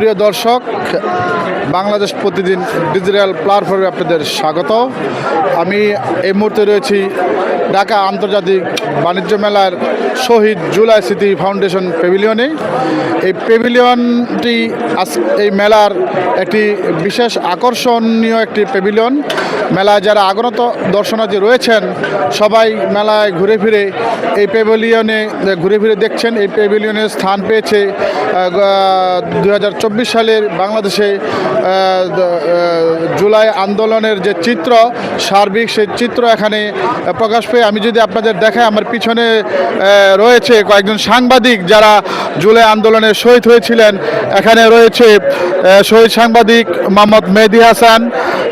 প্রিয় দর্শক, বাংলাদেশ প্রতিদিন ডিজিটাল প্ল্যাটফর্মে আপনাদের স্বাগত। আমি এই মুহূর্তে রয়েছি ঢাকা আন্তর্জাতিক বাণিজ্য মেলার শহীদ জুলাই স্মৃতি ফাউন্ডেশন প্যাভিলিয়নে। এই প্যাভিলিয়নটি এই মেলার একটি বিশেষ আকর্ষণীয় একটি প্যাভিলিয়ন। মেলায় যারা আগত দর্শনার্থী রয়েছেন সবাই মেলায় ঘুরে ফিরে এই প্যাভিলিয়নে ঘুরে ফিরে দেখছেন। এই প্যাভিলিয়নে স্থান পেয়েছে 2024 সালের বাংলাদেশে জুলাই আন্দোলনের যে চিত্র, সার্বিক সেই চিত্র এখানে প্রকাশ পেয়ে। আমি যদি আপনাদের দেখাই, আমার পিছনে রয়েছে কয়েকজন সাংবাদিক যারা জুলাই আন্দোলনে শহীদ হয়েছিলেন। এখানে রয়েছে শহীদ সাংবাদিক মোহাম্মদ মেহেদী হাসান,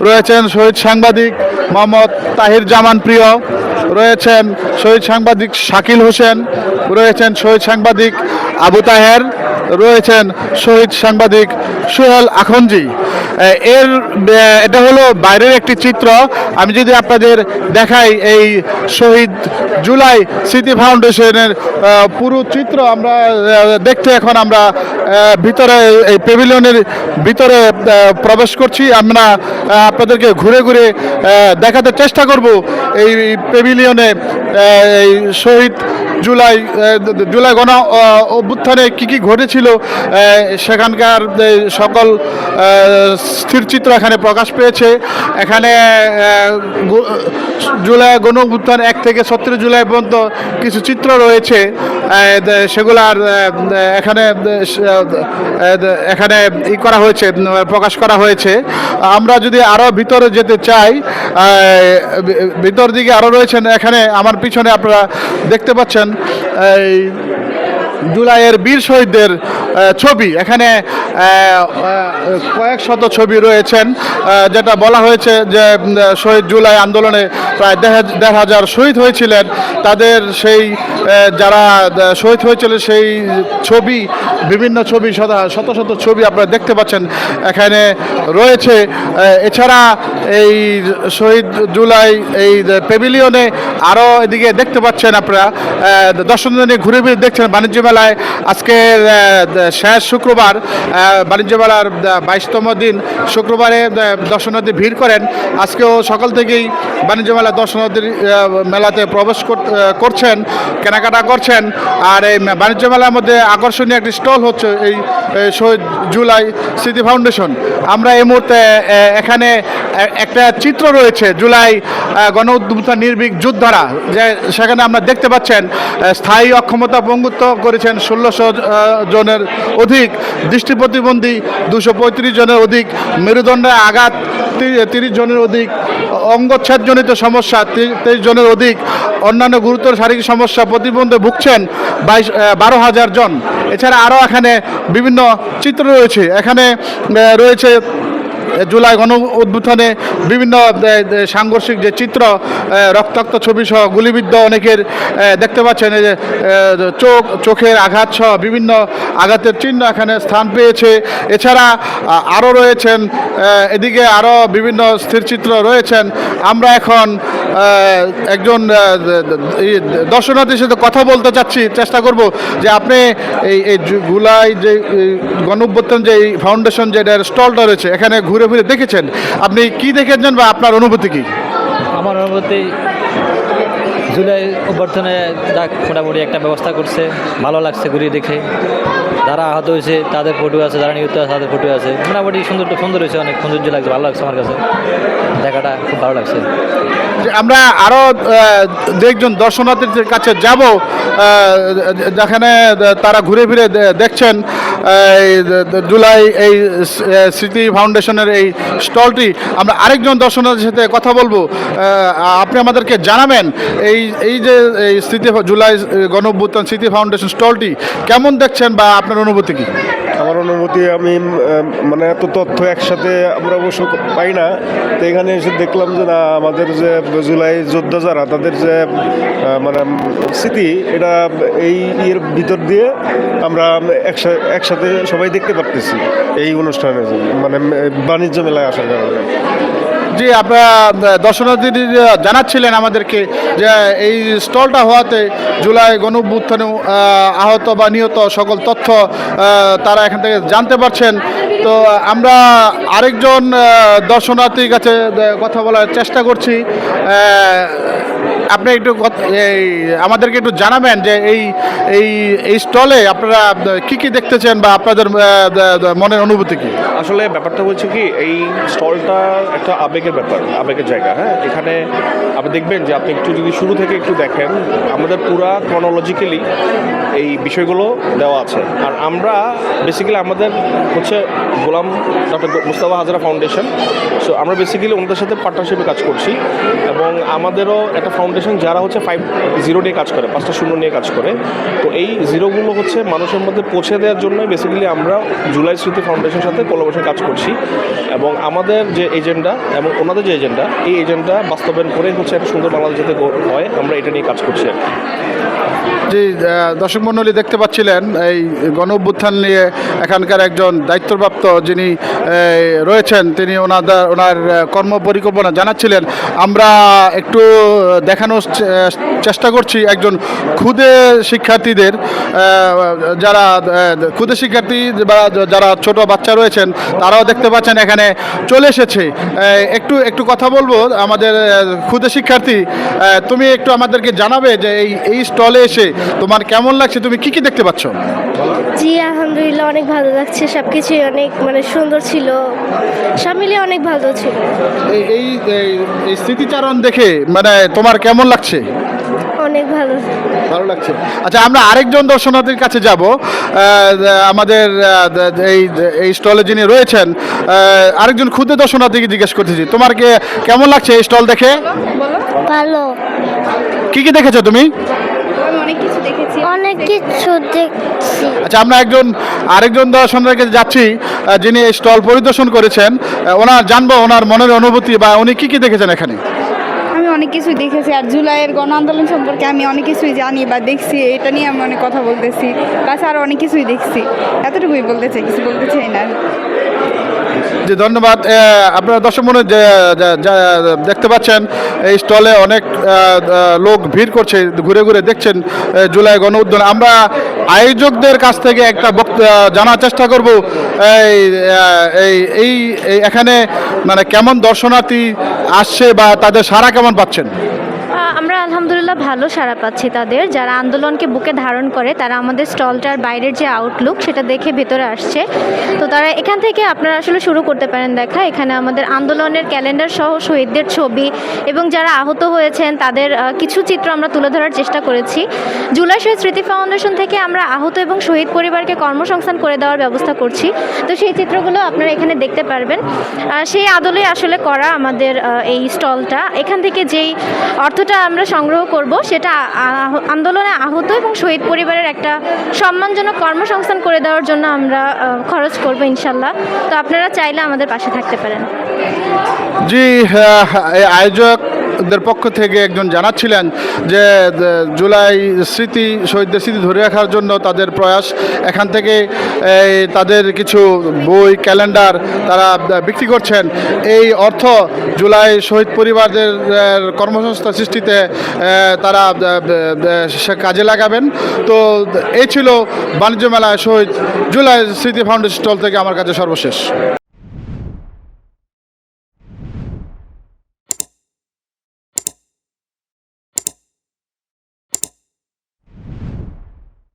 রয়েছেন শহীদ সাংবাদিক মোহাম্মদ তাহির জামান প্রিয়, রয়েছেন শহীদ সাংবাদিক শাকিল হোসেন, রয়েছেন শহীদ সাংবাদিক আবু তাহের, রয়েছেন শহীদ সাংবাদিক সোহেল আখঞ্জি। এটা হলো বাইরের একটি চিত্র। আমি যদি আপনাদের দেখাই এই শহীদ জুলাই স্মৃতি ফাউন্ডেশনের পুরো চিত্র আমরা দেখতে এখন আমরা ভিতরে এই প্যাভিলিয়নের ভিতরে প্রবেশ করছি। আমরা আপনাদেরকে ঘুরে ঘুরে দেখাতে চেষ্টা করব এই প্যাভিলিয়নে এই শহীদ জুলাই গণ অভ্যুত্থানে কী ঘটেছিল সেখানকার সকল স্থিরচিত্র এখানে প্রকাশ পেয়েছে। এখানে জুলাই গণ অভ্যুত্থান 1 থেকে 36 জুলাই পর্যন্ত কিছু চিত্র রয়েছে, সেগুলার এখানে করা হয়েছে, প্রকাশ করা হয়েছে। আমরা যদি আরও ভিতরে যেতে চাই, ভিতর দিকে আরও রয়েছেন। এখানে আমার পিছনে আপনারা দেখতে পাচ্ছেন এই জুলাইয়ের বীর শহীদদের ছবি। এখানে কয়েক শত ছবি রয়েছেন, যেটা বলা হয়েছে যে শহীদ জুলাই আন্দোলনে প্রায় 1,500 শহীদ হয়েছিলেন। তাদের সেই যারা শহীদ হয়েছিল সেই ছবি, বিভিন্ন ছবি, শত শত ছবি আপনারা দেখতে পাচ্ছেন এখানে রয়েছে। এছাড়া এই শহীদ জুলাই এই প্যাভিলিয়নে আরও এদিকে দেখতে পাচ্ছেন আপনারা দর্শনার্থী ঘুরে ফিরে দেখছেন। বাণিজ্য মেলায় আজকে শেষ শুক্রবার, বাণিজ্য মেলার 22তম দিন শুক্রবারে দর্শনার্থী ভিড় করেন। আজকেও সকাল থেকেই বাণিজ্য মেলার দর্শনার্থী মেলাতে প্রবেশ করছেন, কেনাকাটা করছেন। আর এই বাণিজ্য মেলার মধ্যে আকর্ষণীয় একটি স্টল হচ্ছে এই শহীদ জুলাই স্মৃতি ফাউন্ডেশন। আমরা এই মুহূর্তে এখানে একটা চিত্র রয়েছে জুলাই গণ অভ্যুত্থান নির্ভীক যোদ্ধারা, যে সেখানে আমরা দেখতে পাচ্ছেন স্থায়ী অক্ষমতা পঙ্গুত্ব করেছেন 1600 জনের অধিক, দৃষ্টি প্রতিবন্ধী 235 জনের অধিক, মেরুদণ্ডে আঘাত 30 জনের অধিক, অঙ্গচ্ছেদজনিত সমস্যা 23 জনের অধিক, অন্যান্য গুরুতর শারীরিক সমস্যা প্রতিবন্ধে ভুগছেন 12,000 জন। এছাড়া আরও এখানে বিভিন্ন চিত্র রয়েছে। এখানে রয়েছে জুলাই গণ অভ্যুত্থানে বিভিন্ন সাংঘর্ষিক যে চিত্র, রক্তাক্ত ছবি সহ গুলিবিদ্ধ অনেকের দেখতে পাচ্ছেন। এই যে চোখের আঘাত সহ বিভিন্ন আঘাতের চিহ্ন এখানে স্থান পেয়েছে। এছাড়া আরও রয়েছেন এদিকে আরও বিভিন্ন স্থিরচিত্র রয়েছেন। আমরা এখন একজন দর্শনার্থীর সাথে কথা বলতে চেষ্টা করব যে আপনি এই জুলাই যে গণ অভ্যুত্থান যে ফাউন্ডেশন যে স্টলটা রয়েছে এখানে ঘুরে ফিরে দেখেছেন, আপনি কি দেখেছেন বা আপনার অনুভূতি কি? আমার অনুভূতি, জুলাই অভ্যর্থনে মোটামুটি একটা ব্যবস্থা করছে, ভালো লাগছে ঘুরিয়ে দেখে। যারা আহত হয়েছে তাদের ফটো আছে, যারা নিহত আছে তাদের ফটো আছে। মোটামুটি সুন্দর হয়েছে, অনেক সৌন্দর্য লাগছে, ভালো লাগছে আমার কাছে, দেখাটা খুব ভালো লাগছে। আমরা আরও একজন দর্শনার্থীদের কাছে যাব, যেখানে তারা ঘুরে ফিরে দেখছেন জুলাই এই স্মৃতি ফাউন্ডেশনের এই স্টলটি। আমরা আরেকজন দর্শনার্থীর সাথে কথা বলবো। আপনি আমাদেরকে জানাবেন এই যে এই জুলাই গণ অভ্যুত্থান স্মৃতি ফাউন্ডেশন স্টলটি কেমন দেখছেন বা আপনার অনুভূতি কি? আমার অনুভূতি, আমি মানে এত তথ্য একসাথে আমরা অবশ্য পাই না, তো এখানে এসে দেখলাম যে না, আমাদের যে জুলাই যোদ্ধা যারা, তাদের যে মানে স্মৃতি, এটা এই এর ভিতর দিয়ে আমরা একসাথে সবাই দেখতে পারতেছি এই অনুষ্ঠানে, মানে বাণিজ্য মেলায় আসার কারণে। জি, আপনারা দর্শনার্থী জানাচ্ছিলেন আমাদেরকে যে এই স্টলটা হওয়াতে জুলাই গণঅভ্যুত্থানে আহত বা নিহত সকল তথ্য তারা এখান থেকে জানতে পারছেন। তো আমরা আরেকজন দর্শনার্থীর কাছে কথা বলার চেষ্টা করছি। আপনি একটু আমাদেরকে একটু জানাবেন যে এই স্টলে আপনারা কি কি দেখতেছেন বা আপনাদের মনের অনুভূতি কি? আসলে ব্যাপারটা হচ্ছে কি, এই স্টলটা একটা আবেগের ব্যাপার, আবেগের জায়গা। হ্যাঁ, এখানে আপনি দেখবেন যে আপনি একটু যদি শুরু থেকে একটু দেখেন, আমাদের পুরা ক্রনোলজিক্যালি এই বিষয়গুলো দেওয়া আছে। আর আমরা বেসিক্যালি আমাদের হচ্ছে Golam doctor Mustafa Hazra foundation. So আমরা বেসিক্যালি ওনাদের সাথে পার্টনারশিপে কাজ করছি, এবং আমাদেরও একটা ফাউন্ডেশন যারা হচ্ছে 5-0 নিয়ে কাজ করে, 5টা শূন্য নিয়ে কাজ করে। তো এই জিরোগুলো হচ্ছে মানুষের মধ্যে পৌঁছে দেওয়ার জন্যই বেসিক্যালি আমরা জুলাই স্মৃতি ফাউন্ডেশনের সাথে কোলাবোরেশন কাজ করছি, এবং আমাদের যে এজেন্ডা এবং ওনাদের যে এজেন্ডা, এই এজেন্ডা বাস্তবায়ন করে হচ্ছে একটা সুন্দর বাংলাদেশ যাতে হয়, আমরা এটা নিয়ে কাজ করছি আর কি। জি, দর্শক মণ্ডলী দেখতে পাচ্ছিলেন এই গণ অভ্যুত্থান নিয়ে এখানকার একজন দায়িত্বপ্রাপ্ত যিনি রয়েছেন, তিনি ওনার কর্ম পরিকল্পনা জানাচ্ছিলেন। আমরা একটু দেখানোর চেষ্টা করছি একজন ক্ষুদে শিক্ষার্থীদের, যারা ক্ষুদে শিক্ষার্থী বা যারা ছোট বাচ্চা রয়েছেন, তারাও দেখতে পাচ্ছেন এখানে চলে এসেছে। একটু কথা বলবো আমাদের ক্ষুদে শিক্ষার্থী, তুমি একটু আমাদেরকে জানাবে যে এই স্টলে এসে তোমার কেমন লাগছে, তুমি কি কি দেখতে পাচ্ছ? জি, আলহামদুলিল্লাহ অনেক ভালো লাগছে, সব কিছুই অনেক সুন্দর ছিল, সব মিলিয়ে অনেক ভালো ছিল। এই স্মৃতিচারণ দেখে তোমার কেমন লাগছে? অনেক ভালো লাগছে। আচ্ছা, আমরা আরেকজন দর্শনার্থীর কাছে যাব। আমাদের এই স্টলে যিনি রয়েছেন, আরেকজন ক্ষুদে দর্শনার্থীকে জিজ্ঞেস করতেছি, তোমার কেমন লাগছে এই স্টল দেখে? ভালো। কি কি দেখেছো তুমি? অনেক কিছু দেখেছি, অনেক কিছু দেখছি। আচ্ছা, আমরা আরেকজন দর্শনার্থীর কাছে যাচ্ছি যিনি এই স্টল পরিদর্শন করেছেন। জানবো ওনার মনের অনুভূতি বা উনি কি কি দেখেছেন এখানে। আমি অনেক কিছুই দেখেছি, আর জুলাইয়ের গণ আন্দোলন সম্পর্কে আমি অনেক কিছুই জানি বা দেখছি, এটা নিয়ে আমি অনেক কথা বলতেছি, প্লাস আরও অনেক কিছুই দেখছি। এতটুকুই বলতে চাই, কিছু বলতে চাই না। জি, ধন্যবাদ। আপনারা দর্শক মনে দেখতে পাচ্ছেন এই স্টলে অনেক লোক ভিড় করছে, ঘুরে ঘুরে দেখছেন জুলাই গণ উদ্যান। আমরা আয়োজকদের কাছ থেকে একটা জানার চেষ্টা করব এই এখানে কেমন দর্শনার্থী আসছে বা তাদের সাড়া কেমন পাচ্ছেন? আমরা আলহামদুলিল্লাহ ভালো সাড়া পাচ্ছি তাদের, যারা আন্দোলনকে বুকে ধারণ করে তারা আমাদের স্টলটার বাইরের যে আউটলুক সেটা দেখে ভেতরে আসছে। তো তারা এখান থেকে আপনারা আসলে শুরু করতে পারেন দেখা। এখানে আমাদের আন্দোলনের ক্যালেন্ডার সহ শহীদদের ছবি এবং যারা আহত হয়েছেন তাদের কিছু চিত্র আমরা তুলে ধরার চেষ্টা করেছি। জুলাই শহীদ স্মৃতি ফাউন্ডেশন থেকে আমরা আহত এবং শহীদ পরিবারকে কর্মসংস্থান করে দেওয়ার ব্যবস্থা করছি। তো সেই চিত্রগুলো আপনারা এখানে দেখতে পারবেন। সেই আদলে আসলে করা আমাদের এই স্টলটা। এখান থেকে যেই অর্থটা আমরা সংগ্রহ করব সেটা আন্দোলনে আহত এবং শহীদ পরিবারের একটা সম্মানজনক কর্মসংস্থান করে দেওয়ার জন্য আমরা খরচ করব ইনশাল্লাহ। তো আপনারা চাইলে আমাদের পাশে থাকতে পারেন। জি, আয়োজকদের পক্ষ থেকে একজন জানাচ্ছিলেন যে জুলাই শহীদদের স্মৃতি ধরে রাখার জন্য তাদের প্রয়াস। এখান থেকে তাদের কিছু বই, ক্যালেন্ডার তারা বিক্রি করছেন। এই অর্থ জুলাই শহীদ পরিবারদের কর্মসংস্থান সৃষ্টিতে তারা কাজে লাগাবেন। তো এই ছিল বাণিজ্য মেলায় শহীদ জুলাই স্মৃতি ফাউন্ডেশন স্টল থেকে আমার কাছে সর্বশেষ।